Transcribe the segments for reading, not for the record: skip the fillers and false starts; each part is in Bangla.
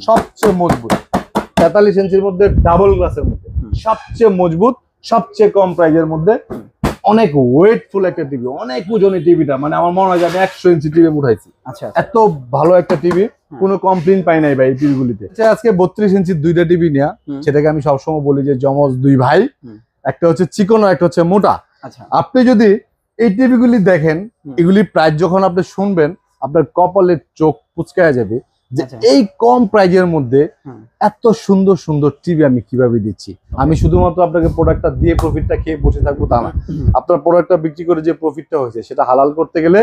সবচেয়ে মজবুত 43 ইঞ্চির মধ্যে ডাবল গ্লাসের মধ্যে সবচেয়ে মজবুত, সবচেয়ে কম প্রাইজের মধ্যে অনেক ওয়েটফুল একটা টিভি, অনেক ওজনের টিভিটা, মানে আমার মনে হয় যে আমি 100 ইঞ্চি টিভি উঠাইছি। আচ্ছা, এত ভালো একটা টিভি, কোনো কমপ্লেইন পাই নাই ভাই এই টিভিগুলিতে। আজকে 32 ইঞ্চির দুইটা টিভি নিয়া, সেটাকে আমি সবসময় বলি যে জমজ দুই ভাই, একটা হচ্ছে চিকন আর একটা হচ্ছে মোটা। আচ্ছা, আপনি যদি এই টিভিগুলি দেখেন, এগুলি প্রাইস যখন আপনি শুনবেন আপনার কপালের চোখ পুচকায়া যাবে যে এই কম প্রাইজের মধ্যে এত সুন্দর সুন্দর টিভি আমি কিভাবে দিচ্ছি। আমি শুধুমাত্র আপনাকে প্রোডাক্টটা দিয়ে প্রফিটটা খেয়ে বসে থাকবো তা না, আপনার প্রোডাক্টটা বিক্রি করে যে প্রফিটটা হয়েছে সেটা হালাল করতে গেলে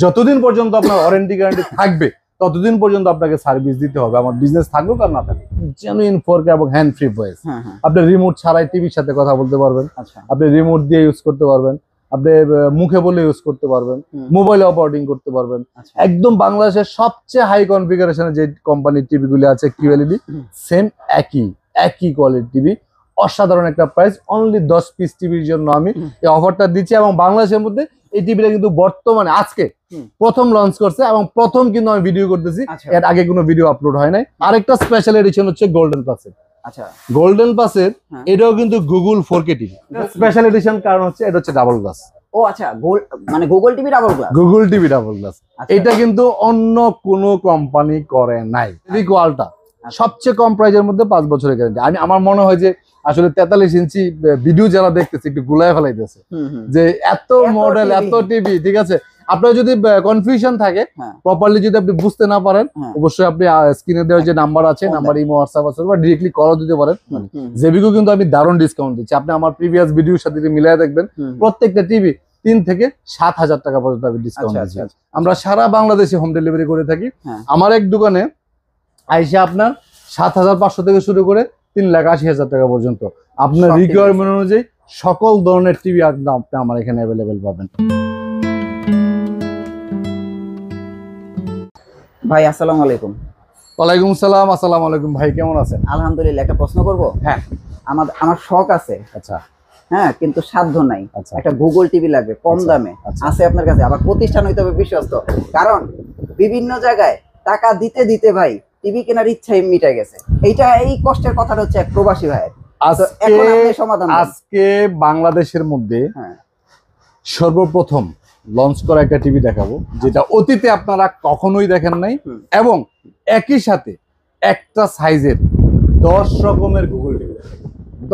যতদিন পর্যন্ত আপনার ওয়ারেন্টি গ্যারান্টি থাকবে ততদিন পর্যন্ত আপনাকে সার্ভিস দিতে হবে। আমার বিজনেস থাকুক আর না থাকুক, জেনুইন 4K এবং হ্যান্ড ফ্রি ভয়েস। আপনি রিমোট ছাড়াই টিভির সাথে কথা বলতে পারবেন, আপনি রিমোট দিয়ে ইউজ করতে পারবেন, আপনি মুখে বলে ইউজ করতে পারবেন, মোবাইলে অপারেটিং করতে পারবেন। একদম বাংলাদেশের সবচেয়ে হাই কনফিগারেশনের যে কোম্পানির টিভিগুলি আছে QLED, সেম একই কোয়ালিটি টিভি, অসাধারণ একটা প্রাইস। অনলি 10 পিস টিভির জন্য আমি এই অফারটা দিচ্ছি এবং বাংলাদেশের মধ্যে এই টিভিটা কিন্তু বর্তমানে আজকে প্রথম লঞ্চ করছে এবং প্রথম কিন্তু আমি ভিডিও করতেছি, এর আগে কোনো ভিডিও আপলোড হয় নাই। আরেকটা স্পেশাল এডিশন হচ্ছে গোল্ডেন প্লাসের। আচ্ছা, গোল্ডেন প্লাসের এটাও কিন্তু Google 4K TV special edition, কারণ হচ্ছে এটা হচ্ছে ডাবল গ্লাস। ও আচ্ছা, মানে Google TV double glass, Google TV double glass. এটা কিন্তু অন্য কোনো কোম্পানি করে নাই। রিকোয়ালটা সবচেয়ে কম প্রাইজের মধ্যে 5 বছরের গ্যারান্টি। আমার মনে হয় যে আসলে 43 ইঞ্চি ভিডিও যারা দেখতেছে একটু গুলায় ফেলাইতেছে যে এত মডেল এত টিভি। ঠিক আছে, আপনার যদি কনফিউশন থাকে, প্রপারলি যদি আপনি বুঝতে না পারেন, অবশ্যই আপনি স্ক্রিনে দেওয়ার যে নাম্বার আছে, নাম্বার ইমো হোয়াটসঅ্যাপ আছে বা ডিরেক্টলি কলও দিতে পারেন। জেবিকো কিন্তু আমি দারুণ ডিসকাউন্ট দিচ্ছি। আপনি আমার প্রিভিয়াস ভিডিওর সাথে মিলাই দেখবেন, প্রত্যেকটা টিভি 3 থেকে 7,000 টাকা পর্যন্ত আমি ডিসকাউন্ট দিচ্ছি। আমরা সারা বাংলাদেশে হোম ডেলিভারি করে থাকি। আমার এক দোকানে আইসা আপনার 7,500 থেকে শুরু করে 3,80,000 টাকা পর্যন্ত আপনার রিকোয়ারমেন্ট অনুযায়ী সকল ধরনের টিভি আপনি আমার এখানে অ্যাভেলেবেল পাবেন। ভাই আসসালামু আলাইকুম। ওয়ালাইকুম সালাম। আসসালামু আলাইকুম ভাই, কেমন আছেন? আলহামদুলিল্লাহ। একটা প্রশ্ন করব? হ্যাঁ, আমার শখ আছে। আচ্ছা, হ্যাঁ, কিন্তু সাধ্য নাই। একটা গুগল টিভি লাগবে কম দামে, আছে আপনার কাছে? আবার প্রতিষ্ঠান হইতে হবে বিশ্বস্ত, কারণ বিভিন্ন জায়গায় টাকা দিতে দিতে ভাই টিভি কেনার ইচ্ছাই মিটে গেছে। এই কষ্টের কথাটা হচ্ছে এক প্রবাসী ভাইয়ের। আজকে বাংলাদেশের মধ্যে সর্বপ্রথম লঞ্চ করা একটা টিভি দেখাবো, যেটা অতীতে আপনারা কখনোই দেখেন নাই, এবং একই সাথে একটা সাইজের 10 রকমের গুগল টিভি,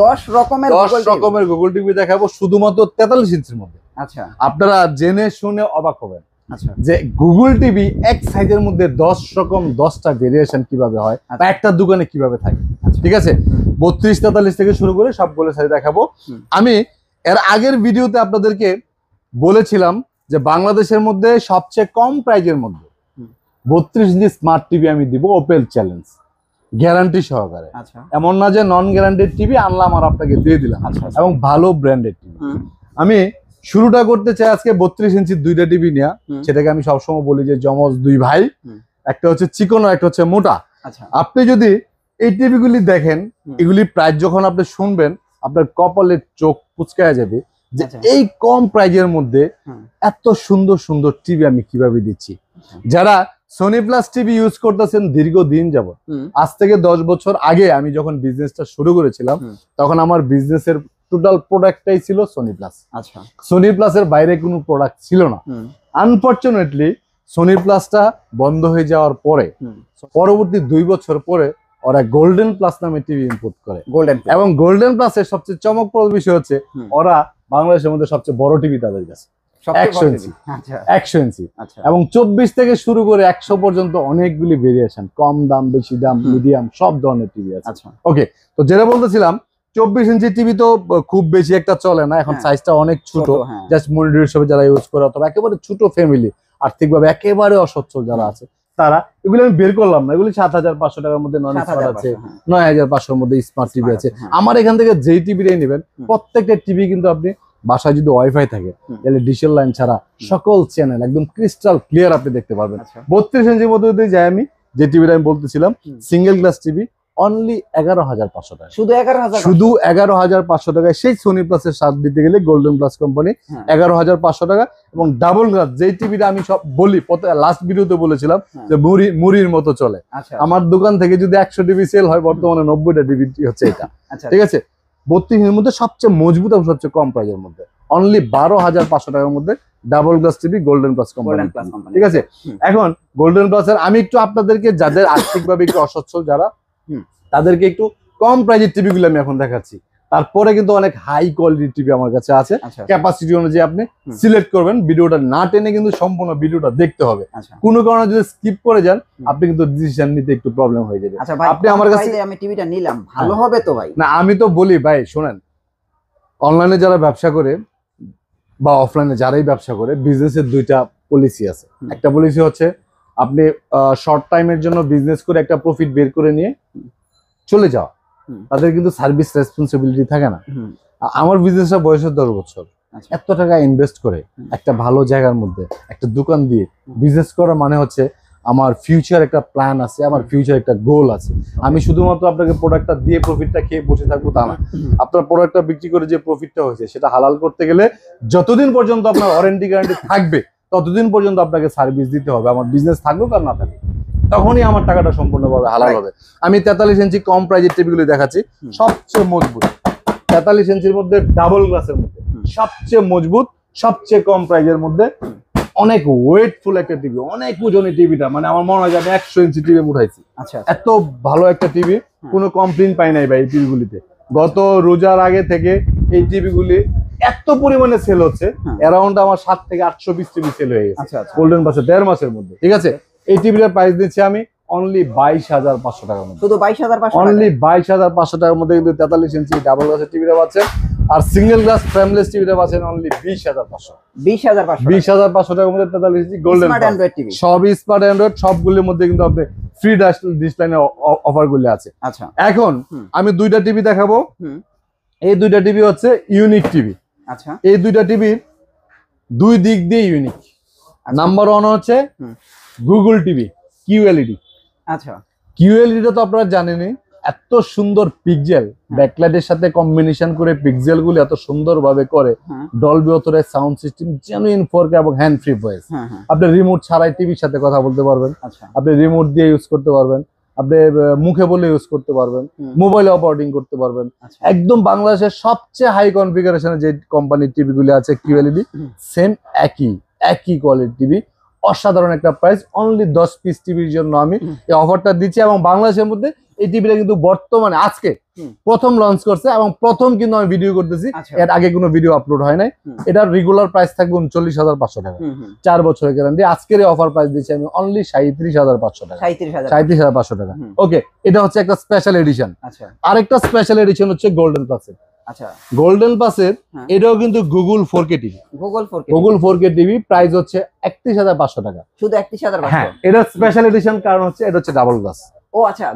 10 রকমের গুগল টিভি দেখাবো শুধুমাত্র 43 ইঞ্চির মধ্যে। আচ্ছা, আপনারা জেনে শুনে অবাক হবেন যে গুগল টিভি এক সাইজের মধ্যে 10 রকম 10টা ভেরিয়েশন কিভাবে হয় বা একটা দোকানে কিভাবে থাকে। ঠিক আছে, 32, 43 থেকে শুরু করে সবগুলো সাইজ দেখাবো। আমি এর আগের ভিডিওতে আপনাদেরকে বলেছিলাম যে বাংলাদেশের মধ্যে সবচেয়ে কম প্রাইজের মধ্যে 32 ইঞ্চি স্মার্ট টিভি আমি দিব, ওপেল চ্যালেঞ্জ, গ্যারান্টি সহকারে। এমন না যে নন গ্যারান্টেড টিভি আনলাম আর আপনাকে দিয়ে দিলাম, এবং ভালো ব্র্যান্ডেড টিভি। আমি শুরুটা করতে চাই আজকে 32 ইঞ্চির দুইটা টিভি নিয়ে, সেটাকে আমি সবসময় বলি যে জমজ দুই ভাই, একটা হচ্ছে চিকন আর একটা হচ্ছে মোটা। আপনি যদি এই টিভিগুলি দেখেন, এগুলি প্রাইস যখন আপনি শুনবেন আপনার কপালের চোখ পুচকায়া যাবে যে এই কম প্রাইজের মধ্যে এত সুন্দর সুন্দর টিভি আমি কিভাবে দিচ্ছি। যারা সোনি প্লাস টিভি ইউজ করতেছেন দীর্ঘদিন যাবত, আজ থেকে 10 বছর আগে আমি যখন বিজনেসটা শুরু করেছিলাম, তখন আমার বিজনেসের টোটাল প্রোডাক্টটাই ছিল সোনি প্লাস। আচ্ছা, সোনি প্লাসের বাইরে কোনো প্রোডাক্ট ছিল না। আনফরচুনেটলি সোনি প্লাসটা বন্ধ হয়ে যাওয়ার পরে পরবর্তী 2 বছর পরে ওরা গোল্ডেন প্লাস নামে টিভি ইম্পোর্ট করে। এবং গোল্ডেন প্লাসের সবচেয়ে চমকপ্রদ বিষয় হচ্ছে ওরা বাংলাদেশের মধ্যে সবচেয়ে বড় টিভি তাদের কাছে 100 ইঞ্চি, 100 ইঞ্চি, এবং 24 থেকে শুরু করে 100 পর্যন্ত অনেকগুলি ভেরিয়েশন, কম দাম, বেশি দাম, মিডিয়াম, সব ধরনের টিভি আছে। ওকে, তো যেটা বলতেছিলাম, 24 ইঞ্চি টিভি তো খুব বেশি একটা চলে না এখন, সাইজটা অনেক ছোট, জাস্ট মনিটর হিসেবে যারা ইউজ করে অথবা একেবারে ছোট ফ্যামিলি, আর্থিকভাবে একেবারে অসচ্ছল যারা আছে তারা, এগুলো আমি বের করলাম না, এগুলি 7,500 টাকার মধ্যে নন স্মার্ট আছে, 9,500 মধ্যে স্মার্ট টিভি আছে। আমার এখান থেকে যেই টিভিটাই নেবেন, প্রত্যেকটা টিভি কিন্তু আপনি বাসায় যদি ওয়াইফাই থাকে তাহলে ডিশের লাইন ছাড়া সকল চ্যানেল একদম ক্রিস্টাল ক্লিয়ার আপনি দেখতে পারবেন। 32 ইঞ্চির মধ্যে যদি যাই, আমি যে টিভিটা আমি বলতেছিলাম সিঙ্গেল গ্লাস টিভি, অনলি 11,500 টাকা। শুধু 11,000, শুধু 11,500 টাকায় সেই সোনি প্লাসের সাথ দিতে গেলে গোল্ডেন প্লাস কোম্পানি 11,500 টাকা। এবং ডাবল গ্লাস যেই টিভিটা আমি সব বলি লাস্ট ভিডিওতে বলেছিলাম যে মুড়ির মতো চলে। আমার দোকান থেকে যদি 100 টিভি সেল হয়, বর্তমানে 90টা টিভি হচ্ছে এটা। ঠিক আছে, 32 এর মধ্যে সবচেয়ে মজবুত এবং সবচেয়ে কম প্রাইসের মধ্যে অনলি 12,500 টাকার মধ্যে double glass TV golden plus company. ঠিক আছে, এখন গোল্ডেন প্লাসের আমি একটু আপনাদেরকে যাদের আর্থিকভাবে একটু অসচ্ছল যারা, তাদেরকে একটু কম প্রাইজের টিভি গুলো আমি এখন দেখাচ্ছি। তারপরে কিন্তু অনেক হাই কোয়ালিটির টিভি আমার কাছে আছে। ক্যাপাসিটি অনুযায়ী আপনি সিলেক্ট করবেন, ভিডিওটা না টেনে কিন্তু সম্পূর্ণ ভিডিওটা দেখতে হবে। কোনো কারণে যদি স্কিপ করে যান আপনি কিন্তু ডিসিশন নিতে একটু প্রবলেম হয়ে যাবে। আপনি আমার কাছে আমি টিভিটা নিলাম, ভালো হবে তো ভাই? না, আমি তো বলি ভাই শুনেন, অনলাইনে যারা ব্যবসা করে বা অফলাইনে যারাই ব্যবসা করে, বিজনেসের দুইটা পলিসি আছে। একটা পলিসি হচ্ছে আপনি শর্ট টাইমের জন্য বিজনেস করে একটা প্রফিট বের করে নিয়ে চলে যাওয়া, তাদের কিন্তু সার্ভিস রেসপন্সিবিলিটি থাকে না। আমার বিজনেসটা বয়সের 10 বছর, এত টাকা ইনভেস্ট করে একটা ভালো জায়গার মধ্যে একটা দোকান দিয়ে বিজনেস করা মানে হচ্ছে আমার ফিউচার একটা প্ল্যান আছে, আমার ফিউচার একটা গোল আছে। আমি শুধুমাত্র আপনাকে প্রোডাক্টটা দিয়ে প্রফিটটা খেয়ে বসে থাকবো তা না। আপনার প্রোডাক্টটা বিক্রি করে যে প্রফিটটা হয়েছে সেটা হালাল করতে গেলে যতদিন পর্যন্ত আপনার ওয়ারেন্টি গ্যারান্টি থাকবে ততদিন পর্যন্ত আপনাকে সার্ভিস দিতে হবে। আমার বিজনেস থাকুক আর না থাকুক, তখনই আমার টাকাটা সম্পূর্ণভাবে হালাল হবে। আমি 43 ইঞ্চি কম প্রাইজের টিভিগুলো দেখাচ্ছি, সবচেয়ে মজবুত 43 ইঞ্চির মধ্যে ডাবল গ্লাসের মধ্যে সবচেয়ে মজবুত, সবচেয়ে কম প্রাইজের মধ্যে অনেক ওয়েটফুল একটা টিভি, অনেক ওজনী টিভিটা, মানে আমার মনে হয় যে আমি 100 ইঞ্চি টিভি উঠাইছি। এত ভালো একটা টিভি, কোনো কমপ্লেন পাই নাই ভাই এই টিভিগুলিতে। গত রোজার আগে থেকে এই টিভিগুলি এত পরিমাণে সেল হচ্ছে, অ্যারাউন্ড আমার 7 থেকে 820 টিভি সেল হয়ে গেছে গোল্ডেন প্লাসে 1.5 মাসের মধ্যে। ঠিক আছে, এই টিভিটার প্রাইস দিচ্ছি আমি অনলি 22,500 টাকার মধ্যে। শুধু 22,500, অনলি 22,500 টাকার মধ্যে কিন্তু 43 ইঞ্চি ডাবল গ্লাসের টিভিটা পাচ্ছেন। আর সিঙ্গেল গ্লাস ফ্রেমলেস টিভিটা পাচ্ছেন অনলি 20,500। 20,500 টাকার মধ্যে 43 ইঞ্চি গোল্ডেন টিভি, সবই স্মার্ট অ্যান্ড্রয়েড, সবগুলোর মধ্যে কিন্তু আপনি ফ্রি ডিসপ্লে অফার গুলো আছে। আচ্ছা, এখন আমি দুইটা টিভি দেখাবো। এই দুইটা টিভি হচ্ছে ইউনিক টিভি। আচ্ছা, এই দুইটা টিভির দুই দিক দিয়ে ইউনিক। নাম্বার 1 হচ্ছে গুগল টিভি কিউএলইডি। আচ্ছা, কিউএলইডিটা তো আপনারা জানেনই, এত সুন্দর পিক্সেল ব্যাকলাইটের সাথে কম্বিনেশন করে পিক্সেল গুলো এত সুন্দর ভাবে করে। Dolby authorised sound system, genuine 4K এবং হ্যান্ড ফ্রি ভয়েস। আপনি রিমোট ছাড়াই টিভির সাথে কথা বলতে পারবেন, আপনি রিমোট দিয়ে ইউজ করতে পারবেন, আপনি মুখে বলে ইউজ করতে পারবেন, মোবাইলে অপারেটিং করতে পারবেন। একদম বাংলাদেশের সবচেয়ে হাই কনফিগারেশনে যে কোম্পানির টিভি গুলি আছে কিউএলইডি, সেম একই কোয়ালিটির টিভি, অসাধারণ একটা প্রাইস। অনলি 10 পিস টিভির জন্য আমি এই অফারটা দিচ্ছি। এবং বাংলাদেশের মধ্যে এই টিভিটা কিন্তু বর্তমানে আজকে প্রথম লঞ্চ করছে এবং প্রথম কিন্তু আমি ভিডিও করতেছি, এর আগে কোনো ভিডিও আপলোড হয় নাই। এটার রেগুলার প্রাইস থাকবে 39,500 টাকা, 4 বছরের গ্যারান্টি। আজকের এই অফার প্রাইস দিচ্ছি আমি অনলি 37,500 টাকা, 37,500 টাকা। ওকে, এটা হচ্ছে একটা স্পেশাল এডিশন। আরেকটা স্পেশাল এডিশন হচ্ছে গোল্ডেন প্লাসের। আচ্ছা, গোল্ডেন প্লাসের এটাও কিন্তু Google 4K TV. Google 4K TV price হচ্ছে 31,500 টাকা, শুধু 31,500। হ্যাঁ, এটা স্পেশাল এডিশন কারণ হচ্ছে এটা হচ্ছে ডাবল গ্লাস। ও আচ্ছা,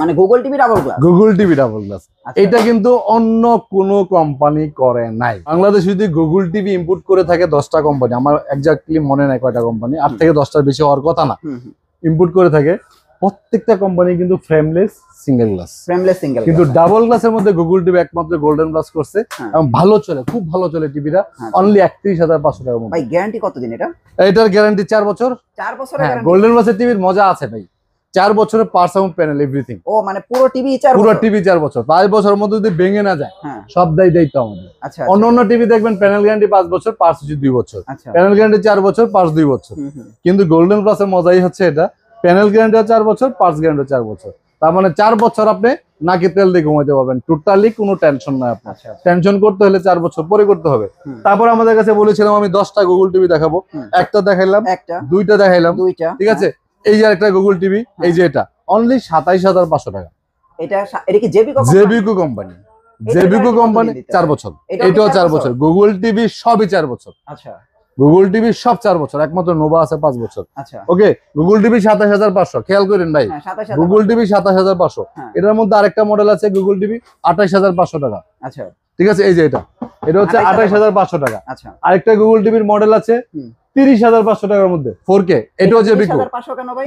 মানে Google TV double glass. Google TV double glass, এটা কিন্তু অন্য কোনো কোম্পানি করে নাই। বাংলাদেশ যদি গুগল টিভি ইম্পোর্ট করে থাকে 10টা কোম্পানি, আমার এক্স্যাক্টলি মনে নাই কয়টা কোম্পানি, 8 থেকে 10টার বেশি হওয়ার কথা না, ইম্পোর্ট করে থাকে। প্রত্যেকটা কোম্পানি কিন্তু ফ্রেমলেস সিঙ্গেল গ্লাস, কিন্তু ডাবল গ্লাসের মধ্যে গুগল টিভি একমাত্র গোল্ডেন গ্লাস করছে এবং ভালো চলে, খুব ভালো চলে টিভিটা। অনলি 31,500 টাকা। ভাই গ্যারান্টি কতদিন এটা? এটার গ্যারান্টি 4 বছর। 4 বছরের গ্যারান্টি। গোল্ডেন গ্লাসের টিভির মজা আছে ভাই, 4 বছরের পার্টস এবং প্যানেল এভরিথিং। ও মানে পুরো টিভি 4 বছর? পুরো টিভি 4 বছর। 5 বছরের মধ্যে যদি ভেঙে না যায় সব দায়িত্ব আমাদের। আচ্ছা, অন্য টিভি দেখবেন প্যানেল গ্যারান্টি 5 বছর, পার্টস হচ্ছে 2 বছর। প্যানেল গ্যারান্টি 4 বছর, পার্টস 2 বছর। কিন্তু গোল্ডেন প্লাসের মজাই হচ্ছে এটা, প্যানেল গ্যারান্টি 4 বছর, পার্টস গ্যারান্টি 4 বছর। তার মানে 4 বছর আপনি নাকি তেল দিয়ে ঘুমাইতে পারবেন, টোটালি কোনো টেনশন নাই আপনার। টেনশন করতে হলে 4 বছর পরে করতে হবে। তারপর আমাদের কাছে বলেছিলাম আমি 10টা গুগল টিভি দেখাবো, একটা দেখাইলাম, দুইটা দেখাইলাম, ঠিক আছে। এই যে একটা গুগল টিভি, এই যে এটা অনলি 27,500 টাকা। এটা কি জেবিকো কোম্পানি? জেবিকো কোম্পানি 4 বছর, এটাও 4 বছর। গুগল টিভি সবই 4 বছর। আচ্ছা, গুগল টিভি সব 4 বছর, একমাত্র নোভা আছে 5 বছর। আচ্ছা, ওকে। গুগল টিভি 27,500, খেয়াল করেন ভাই, গুগল টিভি 27,500। এটার মধ্যে আরেকটা মডেল আছে গুগল টিভি 28,500 টাকা। আচ্ছা, ঠিক আছে। এই যে এটা হচ্ছে 28,500 টাকা। আচ্ছা, আরেকটা গুগল টিভির মডেল আছে 30,500 টাকার মধ্যে 4K, এটাও জেবিকো।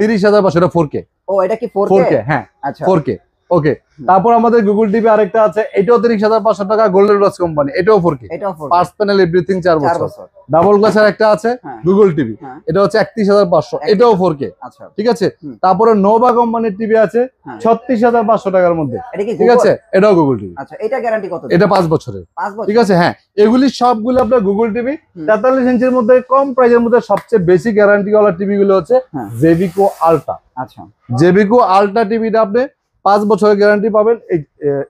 30,500, এটা 4K। ও এটা কি 4K? 4K, হ্যাঁ, 4K। ওকে, তারপর আমাদের গুগল টিভি আরেকটা আছে, এটাও 30,500 টাকা, গোল্ডেন গ্লাস কোম্পানি, এটাও 4K, এটাও 4K, পাঁচ প্যানেল এভরিথিং 4 4 বছর। বছর। ডাবল গ্লাসের একটা আছে হ্যাঁ। গুগল টিভি, হ্যাঁ। এটা হচ্ছে 31,500, এটাও 4K। আচ্ছা, ঠিক আছে। হুম। তারপরে নোভা কোম্পানির টিভি আছে হ্যাঁ। 36,500 টাকার মধ্যে, এটা কি ঠিক Google? আছে, এটাও গুগল টিভি। আচ্ছা, এটা গ্যারান্টি কত? এটা 5 বছরের, 5 বছর। ঠিক আছে। হ্যাঁ, এগুলি সবগুলো আপনার গুগল টিভি। হুম। 43 ইঞ্চির মধ্যে কম প্রাইসের মধ্যে সবচেয়ে বেশি গ্যারান্টি ওয়ালা টিভি গুলো হচ্ছে হ্যাঁ। জেবিকো আলট্রা। আচ্ছা, জেবিকো আলট্রা টিভিটা আপনি 5 বছরের গ্যারান্টি পাবেন,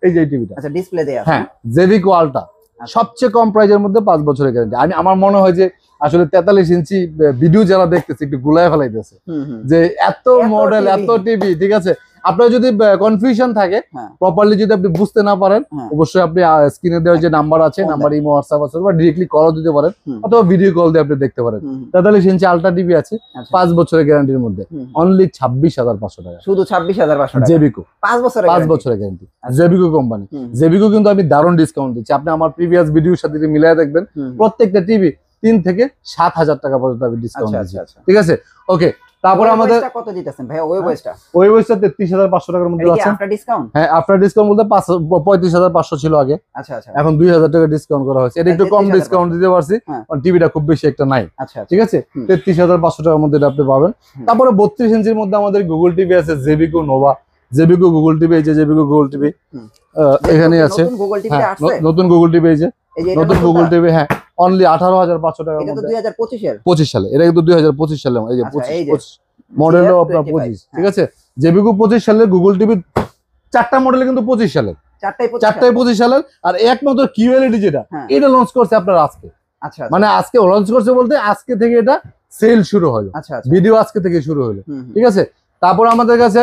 এই যে টিভিটা। আচ্ছা, ডিসপ্লে দেয়া আছে। হ্যাঁ, জেবিকো আলট্রা সবচেয়ে কম প্রাইসের মধ্যে 5 বছরের গ্যারান্টি। আমার মনে হয় যে আসলে 43 ইঞ্চি ভিডিও যারা দেখতেছে একটু গুলায় ফেলাইতেছে যে এত মডেল, এত টিভি, ঠিক আছে। আপনার যদি কনফিউশন থাকে, হ্যাঁ। প্রপারলি যদি আপনি বুঝতে না পারেন, হ্যাঁ। অবশ্যই আপনি স্ক্রিনে দেওয়ার যে নাম্বার আছে, ফোন নাম্বার ইমো হোয়াটসঅ্যাপ আছে, বা ডিরেক্টলি কলও দিতে পারেন, হুম। অথবা ভিডিও কল দিয়ে আপনি দেখতে পারেন। 43 ইঞ্চি আলট্রা টিভি আছে আচ্ছা। 5 বছরের গ্যারান্টির মধ্যে, হুম। অনলি 26,500 টাকা, শুধু 26,500 টাকা, জেবিকো 5 বছরের 5 guarantee। বছরের গ্যারান্টি, জেবিকো কোম্পানি। হুম। জেবিকো কিন্তু আমি দারুণ ডিসকাউন্ট দিচ্ছি, আপনি আমার প্রিভিয়াস ভিডিওর সাথে যদি মিলাই দেখবেন, হুম। প্রত্যেকটা টিভি 3 থেকে 7,000 টাকা পর্যন্ত আমি ডিসকাউন্ট আচ্ছা, দিচ্ছি, আচ্ছা, আচ্ছা। ঠিক আছে। ওকে, তারপরে ওয়েব আমাদের ওয়েসটা কত দিতেছেন ভাই? ওয়েব ওয়েসটা ওই ওয়েবসাইট 33,500 টাকার মধ্যে এটা কি আছে। After discount? হ্যাঁ, আফটার ডিসকাউন্ট বলতে 35,500 ছিল আগে, আচ্ছা, আচ্ছা, এখন 2,000 টাকা ডিসকাউন্ট করা হয়েছে। এটা একটু কম 33,500 ডিসকাউন্ট দিতে পারছি, হ্যাঁ। কারণ টিভিটা খুব বেশি একটা নাই, আচ্ছা, ঠিক আছে। হুম। 33,500 টাকার মধ্যে এটা আপনি পাবেন। হুম। তারপরে 32 ইঞ্চির মধ্যে আমাদের গুগল টিভি আছে, জেবিকো নোভা, জেবিকো গুগল টিভি, এই যে জেবিকো গুগল টিভি হুম। এখানে আছে। নতুন গুগল টিভিটা হ্যাঁ, আসছে, নতুন গুগল টিভি, এই যে এই যে এটা নতুন নতুনটা? Google TV. হ্যাঁ, অনলি 18,500 টাকার এটা তো মধ্যে, 2025 এর। 25 সালে, এটা কিন্তু 2025 সালে, এই যে আচ্ছা, এই যে 25 মডেলও আপনার 25, 25, ঠিক আছে। জেবিকো 25 সালের গুগল টিভি 4টা মডেল কিন্তু 25 সালের, চারটাই 25 সালের। আর একমাত্র কিউএলইডি যেটা, হ্যাঁ। এটা লঞ্চ করছে আপনার আজকে, আচ্ছা, মানে আজকে লঞ্চ করছে বলতে আজকে থেকে এটা সেল শুরু হলো, আচ্ছা, আচ্ছা। ভিডিও আজকে থেকে শুরু হলো, হুম, হুম। ঠিক আছে। তারপর আমাদের কাছে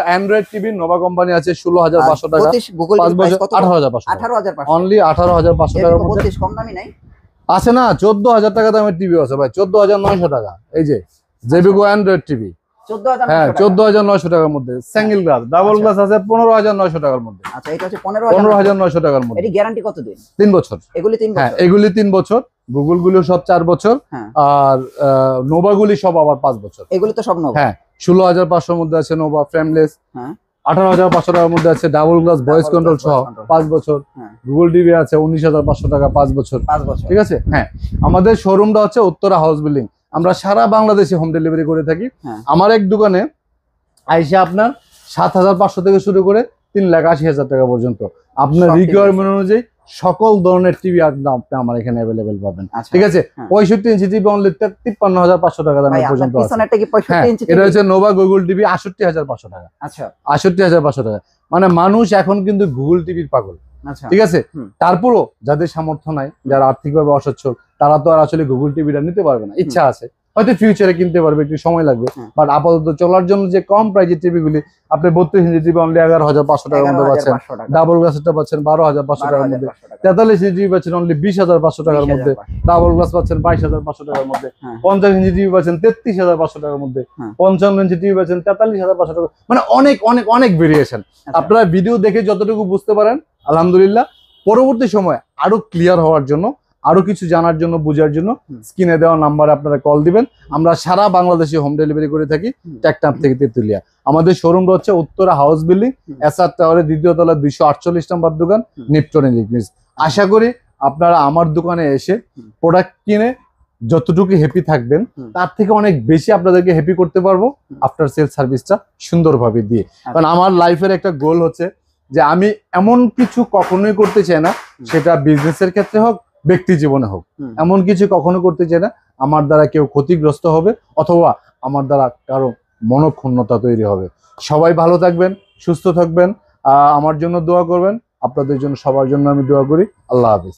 অ্যান্ড্রয়েড টিভি নোভা কোম্পানি আছে 16,500 টাকা, 32 গুগল 5 টিভি প্রাইস বছর কত? 18,500, 18,500। অনলি 18,500 টাকার মধ্যে 32 কম দামি নাই? আছে না। 14,000 টাকা দামের টিভি আছে ভাই, 14,900 টাকা, এই যে জেবিকো অ্যান্ড্রয়েড টিভি। 14,900 হ্যাঁ, টাকা। 14,900 টাকার মধ্যে সিঙ্গেল গ্লাস, ডাবল আচ্ছা। গ্লাস আছে 15,900 টাকার মধ্যে, আচ্ছা, এটা হচ্ছে 15,000। 15,900 টাকার মধ্যে। এটি গ্যারান্টি কত দিন? 3 বছর। এগুলি 3 হ্যাঁ, বছর। এগুলি 3 বছর, গুগল গুলো সব 4 বছর, হ্যাঁ। আর নোভা গুলি সব আবার 5 বছর। এগুলি তো সব নব। হ্যাঁ, 16,500 এর মধ্যে আছে নোভা ফ্রেমলেস, হ্যাঁ। 18,500 টাকার মধ্যে আছে double glass voice Double control glass সহ voice control, 5 বছর। হ্যাঁ। গুগল টিভি আছে 19,500 টাকা 5 বছর, 5 বছর। ঠিক আছে। হ্যাঁ, আমাদের শোরুমটা হচ্ছে উত্তরা হাউস বিল্ডিং, আমরা সারা বাংলাদেশে হোম ডেলিভারি করে থাকি। হ্যাঁ। আমার এক দোকানে আইসা আপনার 7,500 থেকে শুরু করে 3,80,000 টাকা পর্যন্ত আপনার সব TV রিকোয়ারমেন্ট অনুযায়ী সকল ধরনের টিভি আপনি আমার এখানে অ্যাভেলেবেল পাবেন, আচ্ছা। ঠিক আছে। হ্যাঁ। 65 ইঞ্চি টিভি অনলি 53,500 টাকা ভাই, দামের আপনার পর্যন্ত আছে। পিছনেরটা কি 65 হ্যাঁ, ইঞ্চি এটা টিভি? হচ্ছে নোভা গুগল টিভি 68,500 টাকা, আচ্ছা, 68,500 টাকা। মানে মানুষ এখন কিন্তু গুগল টিভির পাগল, আচ্ছা। ঠিক আছে। হুম। তারপরও যাদের সামর্থ্য নাই, যারা আর্থিকভাবে অসচ্ছল, তারা তো আর আসলে গুগল টিভিটা নিতে পারবে না। ইচ্ছা আছে, হয়তো ফিউচারে কিনতে পারবে, একটু সময় লাগবে, হুম। বাট আপাতত চলার জন্য যে কম প্রাইজের টিভিগুলি আপনি 32 ইঞ্চি টিভি অনলি 11,500 টাকার মধ্যে পাচ্ছেন, 11,500 টাকা। ডাবল গ্লাসেরটা পাচ্ছেন 12,500 টাকার মধ্যে, 12,500 টাকা। 43 ইঞ্চি টিভি পাচ্ছেন অনলি 20,500 টাকার মধ্যে, 20,500 ডাবল গ্লাস পাচ্ছেন 22,500 টাকার মধ্যে, হ্যাঁ। 50 ইঞ্চি টিভি পাচ্ছেন 33,500 টাকার মধ্যে, হ্যাঁ। 55 ইঞ্চি টিভি পাচ্ছেন 43,500 টাকা। মানে অনেক অনেক অনেক ভেরিয়েশন। আচ্ছা। আপনারা ভিডিও দেখে যতটুকু বুঝতে পারেন আলহামদুলিল্লাহ, পরবর্তী সময় আরো ক্লিয়ার হওয়ার জন্য, আরো কিছু জানার জন্য, বোঝার জন্য হুম। স্ক্রিনে দেওয়া নাম্বারে আপনারা কল দিবেন। আমরা সারা বাংলাদেশে হোম ডেলিভারি করে থাকি, হুম। টেকনাফ থেকে তেতুলিয়া। আমাদের শোরুমটা হচ্ছে উত্তরা হাউস বিল্ডিং, হুম। এসআর টাওয়ারের 2য় তলা 248 নম্বর দোকান, হুম। নিপটন ইলেকট্রনিক্স। আশা করি আপনারা আমার দোকানে এসে হুম। প্রোডাক্ট কিনে যতটুকু হ্যাপি থাকবেন, হুম। তার থেকে অনেক বেশি আপনাদেরকে হ্যাপি করতে পারবো আফটার সেল সার্ভিসটা সুন্দরভাবে দিয়ে। কারণ আমার লাইফের একটা গোল হচ্ছে যে আমি এমন কিছু কখনোই করতে চাই না, সেটা বিজনেসের ক্ষেত্রে হোক, ব্যক্তি জীবনে হোক, হুম। এমন কিছু কখনো করতে চাই না আমার দ্বারা কেউ ক্ষতিগ্রস্ত হবে, অথবা আমার দ্বারা কারো মনক্ষুণ্ণতা তৈরি হবে। সবাই ভালো থাকবেন, সুস্থ থাকবেন, আমার জন্য দোয়া করবেন, আপনাদের জন্য, সবার জন্য আমি দোয়া করি। আল্লাহ হাফেজ।